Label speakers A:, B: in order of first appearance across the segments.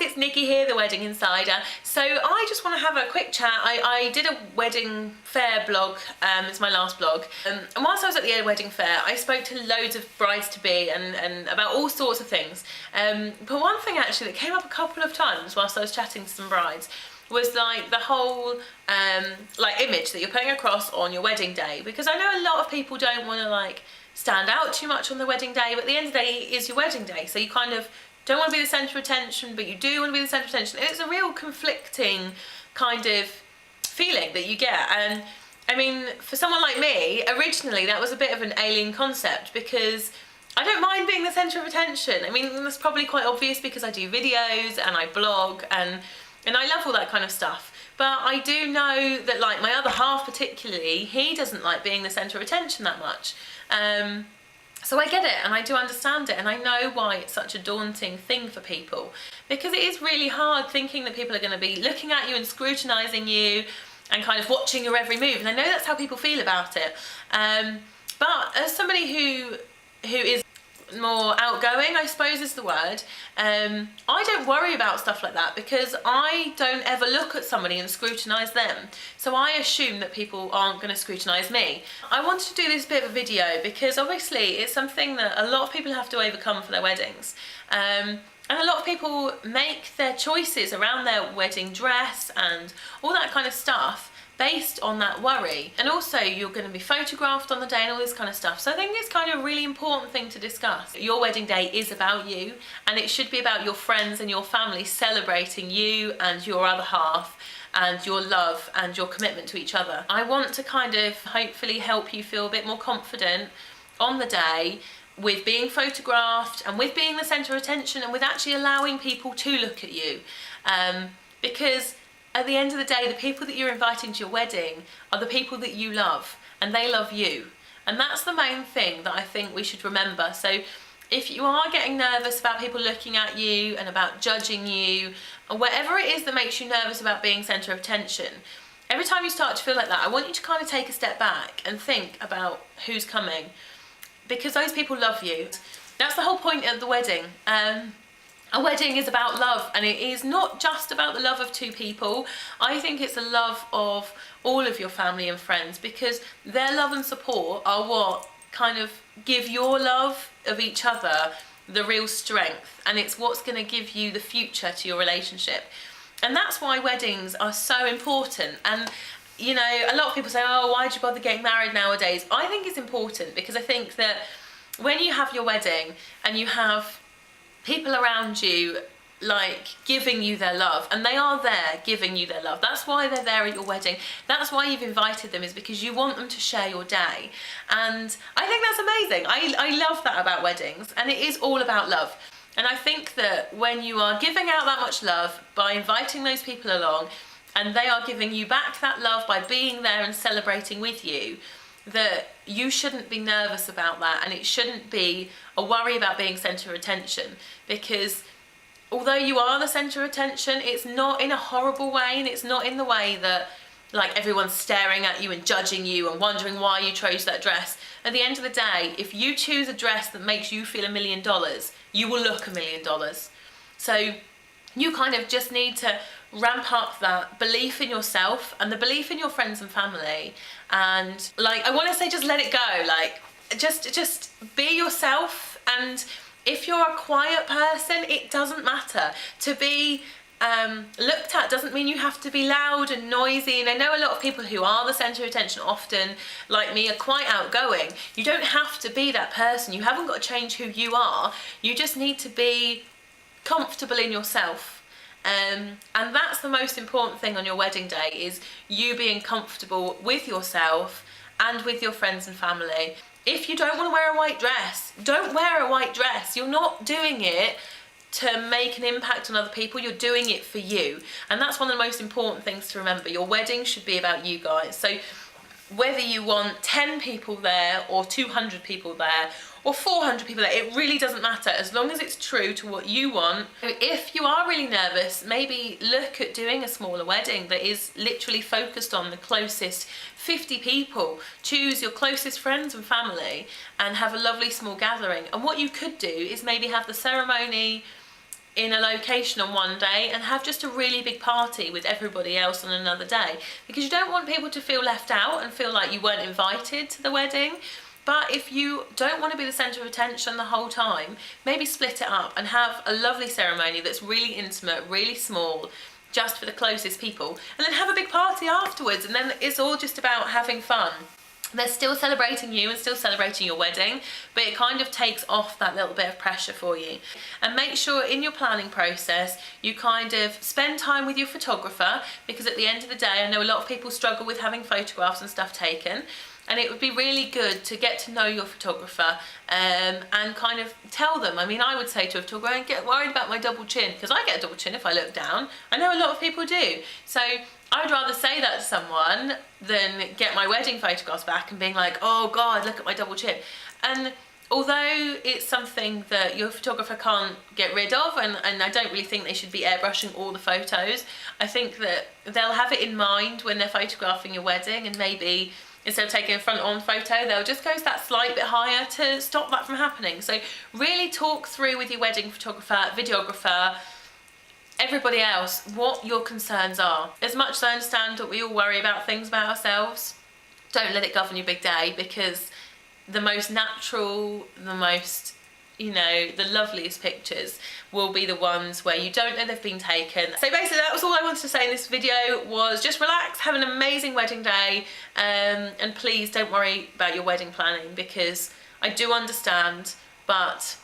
A: it's Nikki here, the Wedding Insider. So I just want to have a quick chat. I did a wedding fair blog, it's my last blog, and whilst I was at the wedding fair I spoke to loads of brides-to-be and about all sorts of things, but one thing actually that came up a couple of times whilst I was chatting to some brides was like the whole like image that you're putting across on your wedding day, because I know a lot of people don't want to like stand out too much on the wedding day, but at the end of the day it is your wedding day, so you kind of don't want to be the centre of attention, but you do want to be the centre of attention. And it's a real conflicting kind of feeling that you get. And I mean, for someone like me, originally that was a bit of an alien concept, because I don't mind being the centre of attention. I mean, that's probably quite obvious because I do videos and I blog and I love all that kind of stuff. But I do know that, like, my other half particularly, he doesn't like being the centre of attention that much. So I get it and I do understand it, and I know why it's such a daunting thing for people, because it is really hard thinking that people are going to be looking at you and scrutinising you and kind of watching your every move, and I know that's how people feel about it. But as somebody who is more outgoing, I suppose is the word, I don't worry about stuff like that, because I don't ever look at somebody and scrutinise them, so I assume that people aren't going to scrutinise me. I wanted to do this bit of a video because obviously it's something that a lot of people have to overcome for their weddings, and a lot of people make their choices around their wedding dress and all that kind of stuff based on that worry. And also you're going to be photographed on the day and all this kind of stuff, so I think it's kind of a really important thing to discuss. Your wedding day is about you, and it should be about your friends and your family celebrating you and your other half and your love and your commitment to each other. I want to kind of hopefully help you feel a bit more confident on the day with being photographed and with being the centre of attention and with actually allowing people to look at you, because at the end of the day, the people that you're inviting to your wedding are the people that you love, and they love you. And that's the main thing that I think we should remember. So if you are getting nervous about people looking at you and about judging you, or whatever it is that makes you nervous about being centre of attention, every time you start to feel like that, I want you to kind of take a step back and think about who's coming, because those people love you. That's the whole point of the wedding. A wedding is about love, and it is not just about the love of two people. I think it's the love of all of your family and friends, because their love and support are what kind of give your love of each other the real strength, and it's what's going to give you the future to your relationship. And that's why weddings are so important. And you know, a lot of people say, oh, why'd you bother getting married nowadays? I think it's important because I think that when you have your wedding and you have people around you like giving you their love, and they are there giving you their love, that's why they're there at your wedding, that's why you've invited them, is because you want them to share your day. And I think that's amazing. I love that about weddings, and it is all about love. And I think that when you are giving out that much love by inviting those people along, and they are giving you back that love by being there and celebrating with you, that you shouldn't be nervous about that, and it shouldn't be a worry about being centre of attention, because although you are the centre of attention, it's not in a horrible way, and it's not in the way that like everyone's staring at you and judging you and wondering why you chose that dress. At the end of the day, if you choose a dress that makes you feel $1 million, you will look $1 million. So you kind of just need to ramp up that belief in yourself and the belief in your friends and family, and like, I want to say, just let it go. Like, just be yourself. And if you're a quiet person, it doesn't matter. To be looked at doesn't mean you have to be loud and noisy. And I know a lot of people who are the centre of attention often, like me, are quite outgoing. You don't have to be that person. You haven't got to change who you are. You just need to be comfortable in yourself. And that's the most important thing on your wedding day, is you being comfortable with yourself and with your friends and family. If you don't want to wear a white dress, don't wear a white dress. You're not doing it to make an impact on other people, you're doing it for you. And that's one of the most important things to remember. Your wedding should be about you guys. So whether you want 10 people there or 200 people there or 400 people there, it really doesn't matter, as long as it's true to what you want. If you are really nervous, maybe look at doing a smaller wedding that is literally focused on the closest 50 people. Choose your closest friends and family and have a lovely small gathering. And what you could do is maybe have the ceremony in a location on one day and have just a really big party with everybody else on another day, because you don't want people to feel left out and feel like you weren't invited to the wedding. But if you don't want to be the centre of attention the whole time, maybe split it up and have a lovely ceremony that's really intimate, really small, just for the closest people, and then have a big party afterwards, and then it's all just about having fun. They're still celebrating you and still celebrating your wedding, but it kind of takes off that little bit of pressure for you. And make sure in your planning process you kind of spend time with your photographer, because at the end of the day, I know a lot of people struggle with having photographs and stuff taken, and it would be really good to get to know your photographer and kind of tell them. I mean, I would say to a photographer, "Don't get worried about my double chin," because I get a double chin if I look down. I know a lot of people do. So I would rather say that to someone than get my wedding photographs back and being like, "Oh God, look at my double chin." And although it's something that your photographer can't get rid of, and I don't really think they should be airbrushing all the photos, I think that they'll have it in mind when they're photographing your wedding, and maybe instead of taking a front-on photo, they'll just go that slight bit higher to stop that from happening. So really talk through with your wedding photographer, videographer, everybody else, what your concerns are. As much as I understand that we all worry about things about ourselves, don't let it govern your big day, because the most natural, the most, you know, the loveliest pictures will be the ones where you don't know they've been taken. So basically that was all I wanted to say in this video, was just relax, have an amazing wedding day, and please don't worry about your wedding planning, because I do understand, but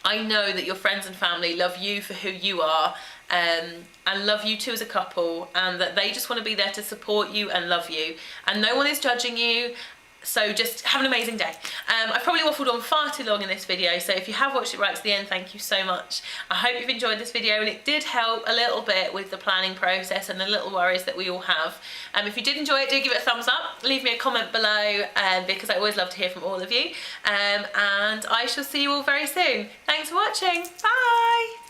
A: I know that your friends and family love you for who you are, and love you too as a couple, and that they just want to be there to support you and love you, and no one is judging you. So just have an amazing day. I've probably waffled on far too long in this video, so if you have watched it right to the end, thank you so much. I hope you've enjoyed this video and it did help a little bit with the planning process and the little worries that we all have. If you did enjoy it, do give it a thumbs up, leave me a comment below, because I always love to hear from all of you. And I shall see you all very soon. Thanks for watching. Bye!